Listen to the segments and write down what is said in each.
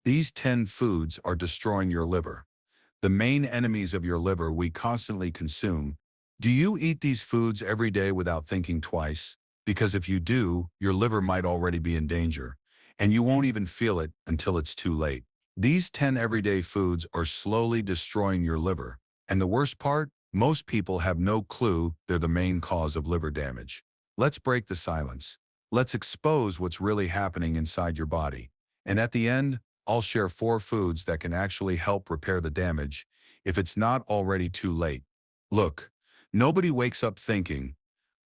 These 10 foods are destroying your liver. The main enemies of your liver we constantly consume. Do you eat these foods every day without thinking twice? Because if you do, your liver might already be in danger, and you won't even feel it until it's too late. These 10 everyday foods are slowly destroying your liver. And the worst part, most people have no clue they're the main cause of liver damage. Let's break the silence. Let's expose what's really happening inside your body. And at the end, I'll share 4 foods that can actually help repair the damage if it's not already too late. Look, nobody wakes up thinking,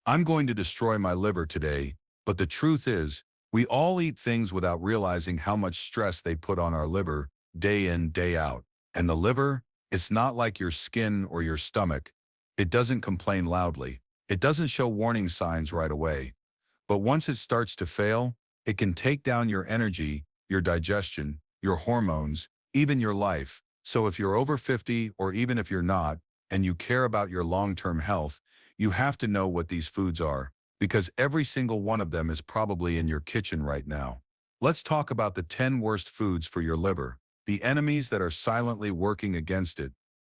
I'm going to destroy my liver today, but the truth is, we all eat things without realizing how much stress they put on our liver day in, day out. And the liver, it's not like your skin or your stomach. It doesn't complain loudly. It doesn't show warning signs right away. But once it starts to fail, it can take down your energy, your digestion, your hormones, even your life. So if you're over 50 or even if you're not, and you care about your long-term health, you have to know what these foods are, because every single one of them is probably in your kitchen right now. Let's talk about the 10 worst foods for your liver, the enemies that are silently working against it.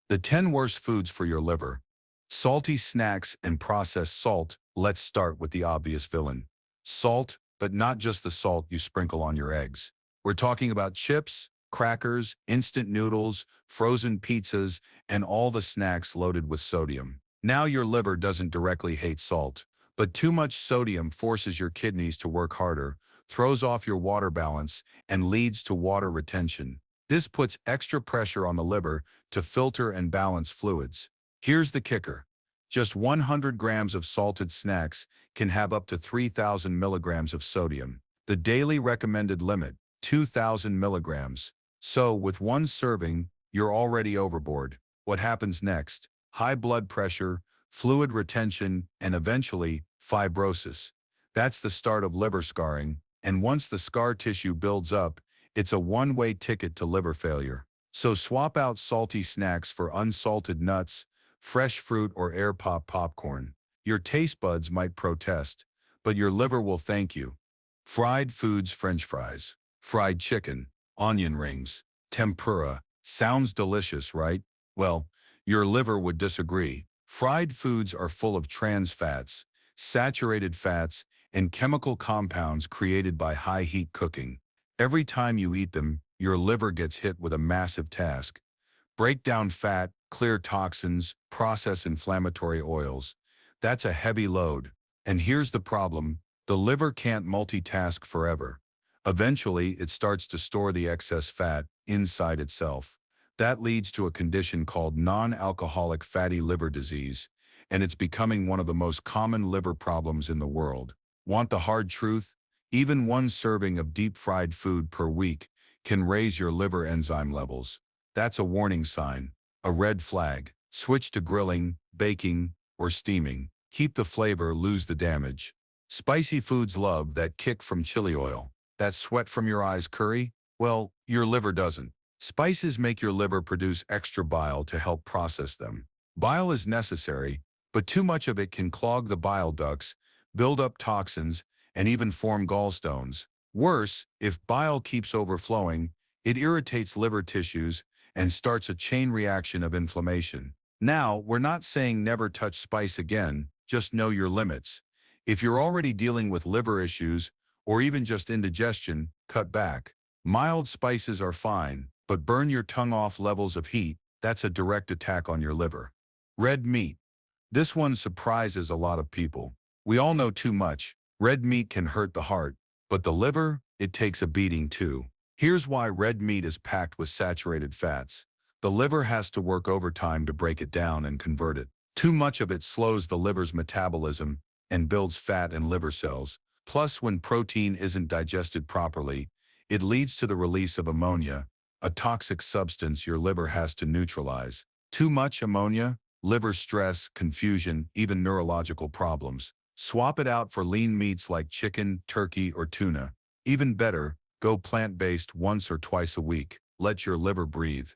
The 10 worst foods for your liver. Salty snacks and processed salt. Let's start with the obvious villain. Salt, but not just the salt you sprinkle on your eggs. We're talking about chips, crackers, instant noodles, frozen pizzas, and all the snacks loaded with sodium. Now your liver doesn't directly hate salt, but too much sodium forces your kidneys to work harder, throws off your water balance, and leads to water retention. This puts extra pressure on the liver to filter and balance fluids. Here's the kicker. Just 100 grams of salted snacks can have up to 3,000 milligrams of sodium. The daily recommended limit, 2,000 milligrams. So with one serving, you're already overboard. What happens next? High blood pressure, fluid retention, and eventually, fibrosis. That's the start of liver scarring, and once the scar tissue builds up, it's a one-way ticket to liver failure. So swap out salty snacks for unsalted nuts, fresh fruit, or air pop popcorn. Your taste buds might protest, but your liver will thank you. Fried foods, French fries, fried chicken, onion rings, tempura. Sounds delicious, right? Well, your liver would disagree. Fried foods are full of trans fats, saturated fats, and chemical compounds created by high heat cooking. Every time you eat them, your liver gets hit with a massive task. Break down fat, clear toxins, process inflammatory oils. That's a heavy load. And here's the problem. The liver can't multitask forever. Eventually, it starts to store the excess fat inside itself. That leads to a condition called non-alcoholic fatty liver disease, and it's becoming one of the most common liver problems in the world. Want the hard truth? Even one serving of deep-fried food per week can raise your liver enzyme levels. That's a warning sign, a red flag. Switch to grilling, baking, or steaming. Keep the flavor, lose the damage. Spicy foods love that kick from chili oil. That sweat from your eyes curry? Well, your liver doesn't. Spices make your liver produce extra bile to help process them. Bile is necessary, but too much of it can clog the bile ducts, build up toxins, and even form gallstones. Worse, if bile keeps overflowing, it irritates liver tissues and starts a chain reaction of inflammation. Now, we're not saying never touch spice again, just know your limits. If you're already dealing with liver issues, or even just indigestion, cut back. Mild spices are fine, but burn your tongue off. Levels of heat, that's a direct attack on your liver. Red meat. This one surprises a lot of people. We all know too much. Red meat can hurt the heart, but the liver, it takes a beating too. Here's why red meat is packed with saturated fats. The liver has to work overtime to break it down and convert it. Too much of it slows the liver's metabolism and builds fat in liver cells. Plus, when protein isn't digested properly, it leads to the release of ammonia, a toxic substance your liver has to neutralize. Too much ammonia, liver stress, confusion, even neurological problems. Swap it out for lean meats like chicken, turkey, or tuna. Even better, go plant-based once or twice a week. Let your liver breathe.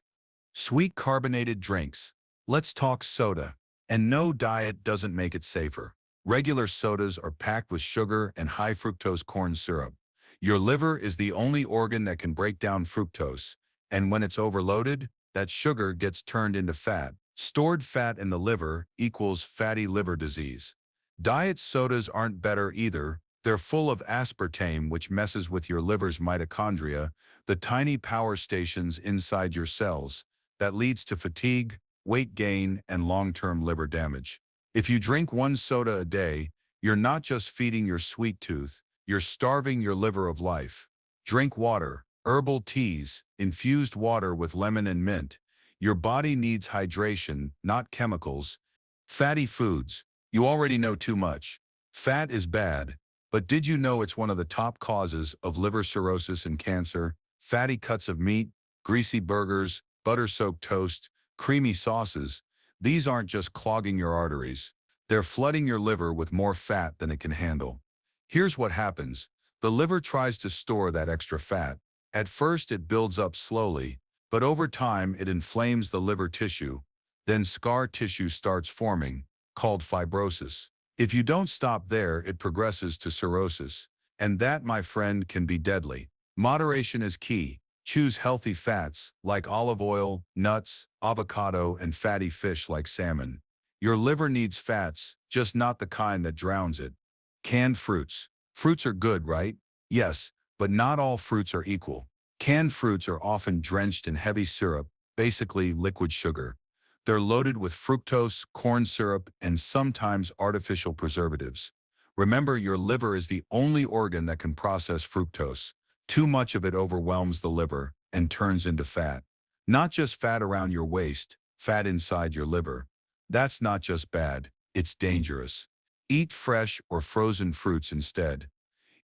Sweet carbonated drinks. Let's talk soda. And no, diet doesn't make it safer. Regular sodas are packed with sugar and high fructose corn syrup. Your liver is the only organ that can break down fructose, and when it's overloaded, that sugar gets turned into fat. Stored fat in the liver equals fatty liver disease. Diet sodas aren't better either. They're full of aspartame, which messes with your liver's mitochondria, the tiny power stations inside your cells. That leads to fatigue, weight gain, and long-term liver damage. If you drink one soda a day, you're not just feeding your sweet tooth, you're starving your liver of life. Drink water, herbal teas, infused water with lemon and mint. Your body needs hydration, not chemicals. Fatty foods. You already know too much. Fat is bad, but did you know it's one of the top causes of liver cirrhosis and cancer? Fatty cuts of meat, greasy burgers, butter-soaked toast, creamy sauces. These aren't just clogging your arteries. They're flooding your liver with more fat than it can handle. Here's what happens. The liver tries to store that extra fat. At first, it builds up slowly, but over time, it inflames the liver tissue. Then scar tissue starts forming, called fibrosis. If you don't stop there, it progresses to cirrhosis. And that, my friend, can be deadly. Moderation is key. Choose healthy fats like olive oil, nuts, avocado, and fatty fish like salmon. Your liver needs fats, just not the kind that drowns it. Canned fruits. Fruits are good, right? Yes, but not all fruits are equal. Canned fruits are often drenched in heavy syrup, basically liquid sugar. They're loaded with fructose, corn syrup, and sometimes artificial preservatives. Remember, your liver is the only organ that can process fructose. Too much of it overwhelms the liver and turns into fat. Not just fat around your waist, fat inside your liver. That's not just bad, it's dangerous. Eat fresh or frozen fruits instead.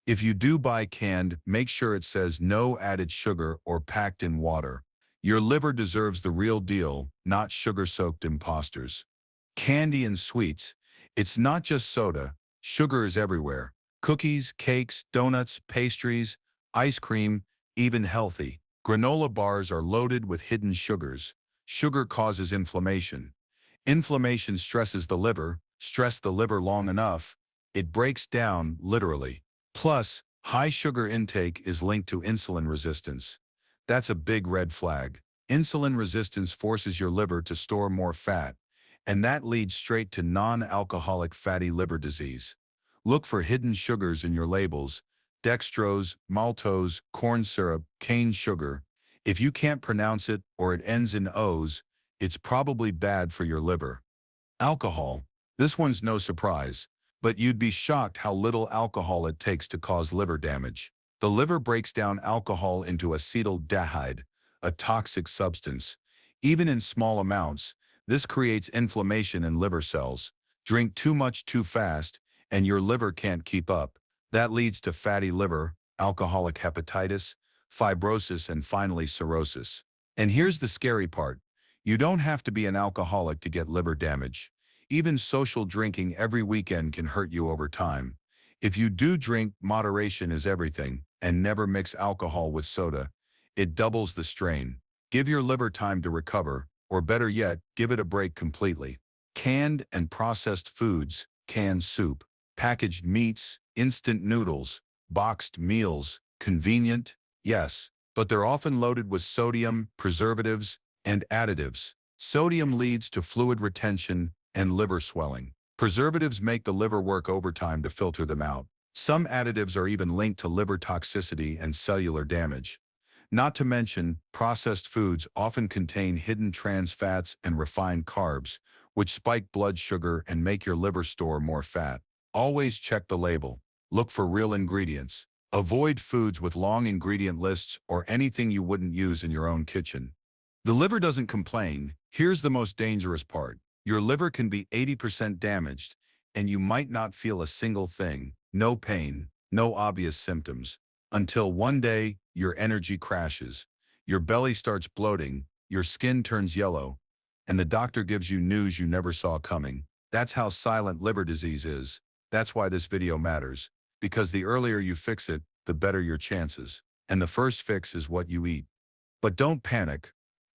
If you do buy canned, make sure it says no added sugar or packed in water. Your liver deserves the real deal, not sugar-soaked imposters. Candy and sweets. It's not just soda. Sugar is everywhere. Cookies, cakes, donuts, pastries, ice cream, even healthy. Granola bars are loaded with hidden sugars. Sugar causes inflammation. Inflammation stresses the liver. Stress the liver long enough, it breaks down, literally. Plus, high sugar intake is linked to insulin resistance. That's a big red flag. Insulin resistance forces your liver to store more fat, and that leads straight to non-alcoholic fatty liver disease. Look for hidden sugars in your labels: dextrose, maltose, corn syrup, cane sugar. If you can't pronounce it or it ends in O's, it's probably bad for your liver. Alcohol. This one's no surprise, but you'd be shocked how little alcohol it takes to cause liver damage. The liver breaks down alcohol into acetaldehyde, a toxic substance. Even in small amounts, this creates inflammation in liver cells. Drink too much too fast, and your liver can't keep up. That leads to fatty liver, alcoholic hepatitis, fibrosis, and finally cirrhosis. And here's the scary part. You don't have to be an alcoholic to get liver damage. Even social drinking every weekend can hurt you over time. If you do drink, moderation is everything, and never mix alcohol with soda. It doubles the strain. Give your liver time to recover, or better yet, give it a break completely. Canned and processed foods, canned soup, packaged meats, instant noodles, boxed meals, convenient, yes, but they're often loaded with sodium, preservatives, and additives. Sodium leads to fluid retention and liver swelling. Preservatives make the liver work overtime to filter them out. Some additives are even linked to liver toxicity and cellular damage. Not to mention, processed foods often contain hidden trans fats and refined carbs, which spike blood sugar and make your liver store more fat. Always check the label. Look for real ingredients. Avoid foods with long ingredient lists or anything you wouldn't use in your own kitchen. The liver doesn't complain. Here's the most dangerous part. Your liver can be 80% damaged, and you might not feel a single thing, no pain, no obvious symptoms, until one day, your energy crashes, your belly starts bloating, your skin turns yellow, and the doctor gives you news you never saw coming. That's how silent liver disease is. That's why this video matters, because the earlier you fix it, the better your chances. And the first fix is what you eat. But don't panic.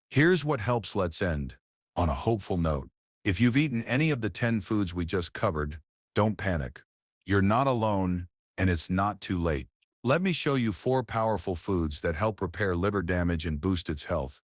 Here's what helps. Let's end on a hopeful note. If you've eaten any of the 10 foods we just covered, don't panic. You're not alone, and it's not too late. Let me show you 4 powerful foods that help repair liver damage and boost its health.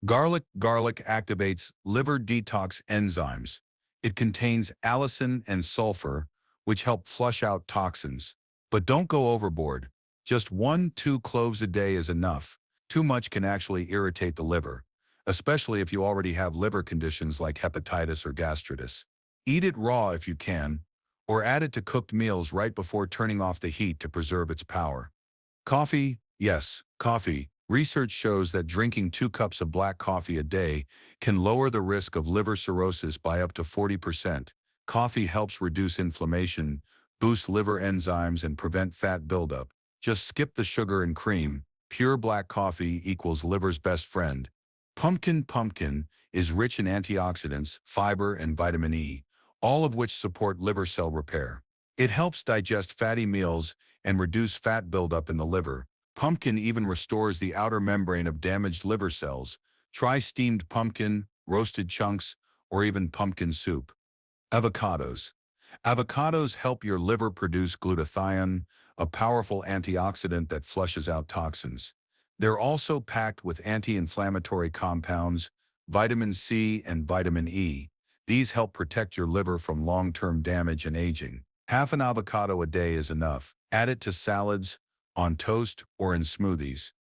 Garlic activates liver detox enzymes. It contains allicin and sulfur, which help flush out toxins. But don't go overboard. Just 1-2 cloves a day is enough. Too much can actually irritate the liver, especially if you already have liver conditions like hepatitis or gastritis. Eat it raw if you can, or add it to cooked meals right before turning off the heat to preserve its power. Coffee, yes, coffee. Research shows that drinking 2 cups of black coffee a day can lower the risk of liver cirrhosis by up to 40%. Coffee helps reduce inflammation, boost liver enzymes, and prevent fat buildup. Just skip the sugar and cream. Pure black coffee equals liver's best friend. Pumpkin is rich in antioxidants, fiber, and vitamin E, all of which support liver cell repair. It helps digest fatty meals and reduce fat buildup in the liver. Pumpkin even restores the outer membrane of damaged liver cells. Try steamed pumpkin, roasted chunks, or even pumpkin soup. Avocados. Avocados help your liver produce glutathione, a powerful antioxidant that flushes out toxins. They're also packed with anti-inflammatory compounds, vitamin C and vitamin E. These help protect your liver from long-term damage and aging. Half an avocado a day is enough. Add it to salads, on toast, or in smoothies.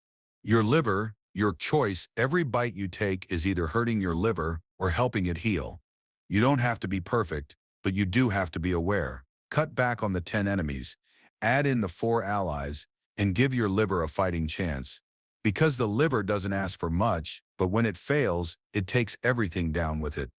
Your liver, your choice. Every bite you take is either hurting your liver or helping it heal. You don't have to be perfect, but you do have to be aware. Cut back on the 10 enemies, add in the 4 allies, and give your liver a fighting chance. Because the liver doesn't ask for much, but when it fails, it takes everything down with it.